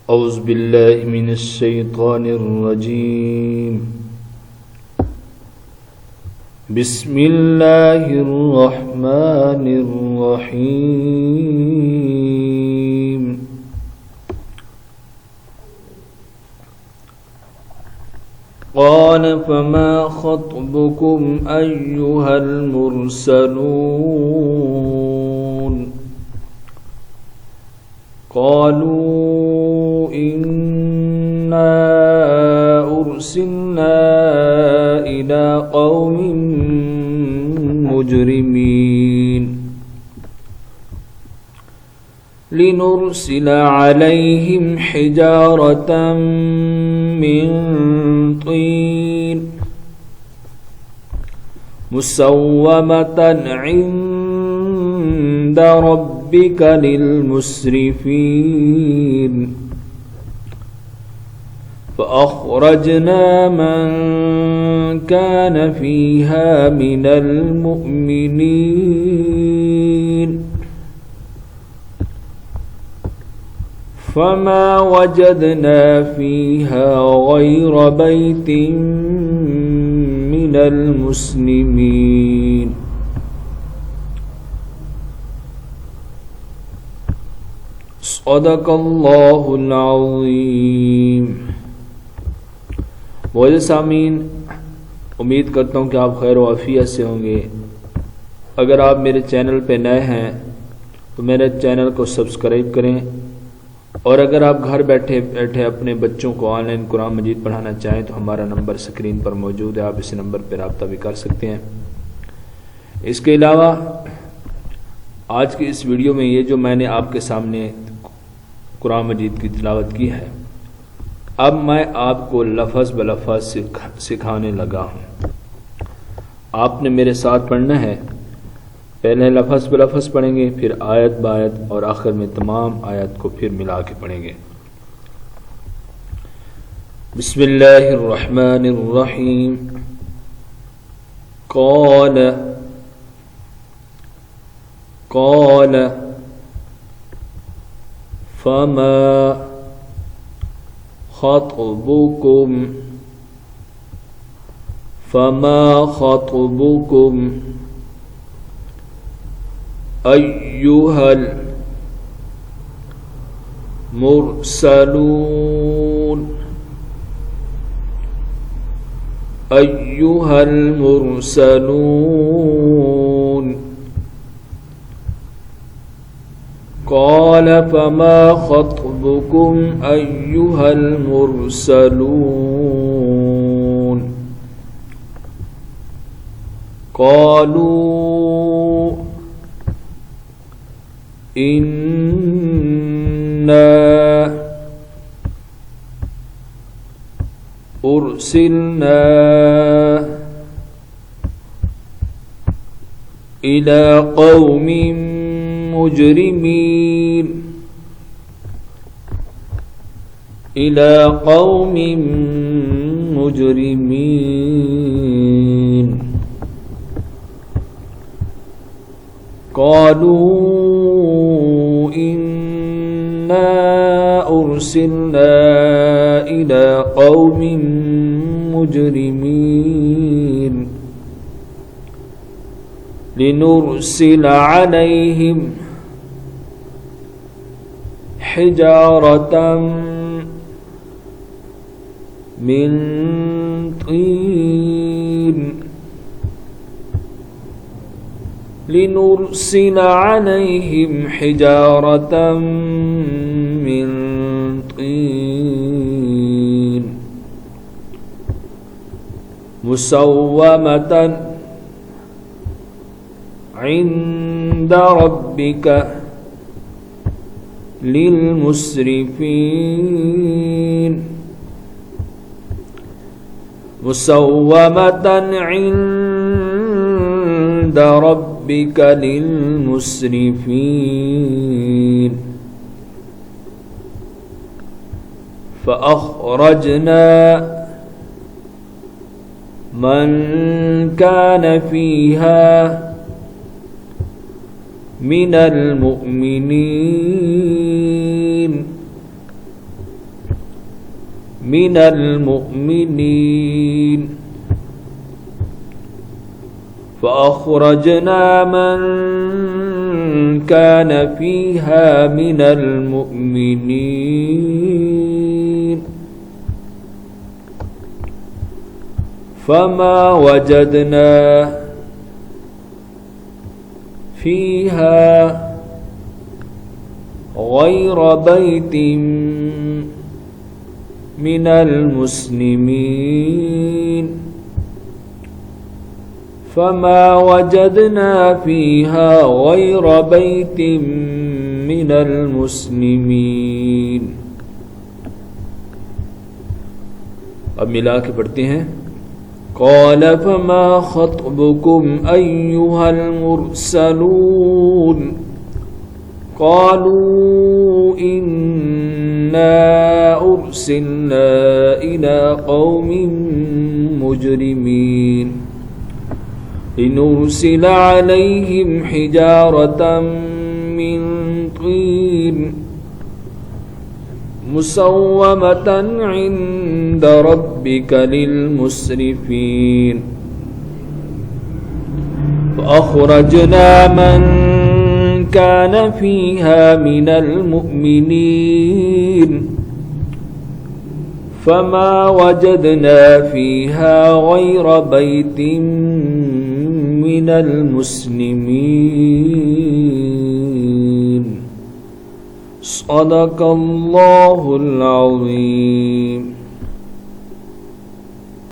أعوذ بالله من الشيطان الرجيم. بسم الله الرحمن الرحيم. قال فما خطبكم أيها المرسلون؟ قالوا إنا أرسلنا إلى قوم مجرمين لنرسل عليهم حجارة من طين مسومة عند ربك للمسرفين فأخرجنا من كان فيها من المؤمنين فما وجدنا فيها غير بيت من المسلمين. صدق الله العظीम। मोअज़्ज़िज़ सामीन, उम्मीद करता हूँ कि आप खैर वाफियत से होंगे। अगर आप मेरे चैनल पे नए हैं तो मेरे चैनल को सब्सक्राइब करें, और अगर आप घर बैठे बैठे अपने बच्चों को ऑनलाइन कुरान मजीद पढ़ाना चाहें तो हमारा नंबर स्क्रीन पर मौजूद है, आप इस नंबर पर रब्ता भी कर सकते हैं। इसके अलावा आज की इस वीडियो में ये जो मैंने आपके सामने कुरान मजीद की तिलावत की है, अब मैं आपको लफ्ज़ ब लफ्ज़ सिखाने लगा हूँ। आपने मेरे साथ पढ़ना है। पहले लफ्ज़ ब लफ्ज़ पढ़ेंगे, फिर आयत ब आयत, और आखिर में तमाम आयत को फिर मिला के पढ़ेंगे। बिस्मिल्लाहिर्रहमानिर्रहीम। क़ाल फमा ख़त्बुकुम अय्युहल मुरसलून قال فما خطبكم أيها المرسلون؟ قالوا إنا أرسلنا إلى قوم مجرمين قالوا إنا أرسلنا إلى قوم مجرمين لنرسل عليهم حجارة من طين مسومة عند ربك للمسرفين فأخرجنا من كان فيها من المؤمنين من المؤمنين فأخرجنا من كان فيها من المؤمنين فما وجدنا فيها غير بيت من المسلمين فما وجدنا فيها غير بيت من المسلمين. अब मिला के पढ़ते हैं। قال فما خطبكم أيها المرسلون قالوا إنا أرسلنا إلى قوم مجرمين لنرسل عليهم حجارة من طين مسومة عند ربك للمسرفين فأخرجنا من كان فيها من المؤمنين فما وجدنا فيها غير بيت من المسلمين صدق الله العظيم.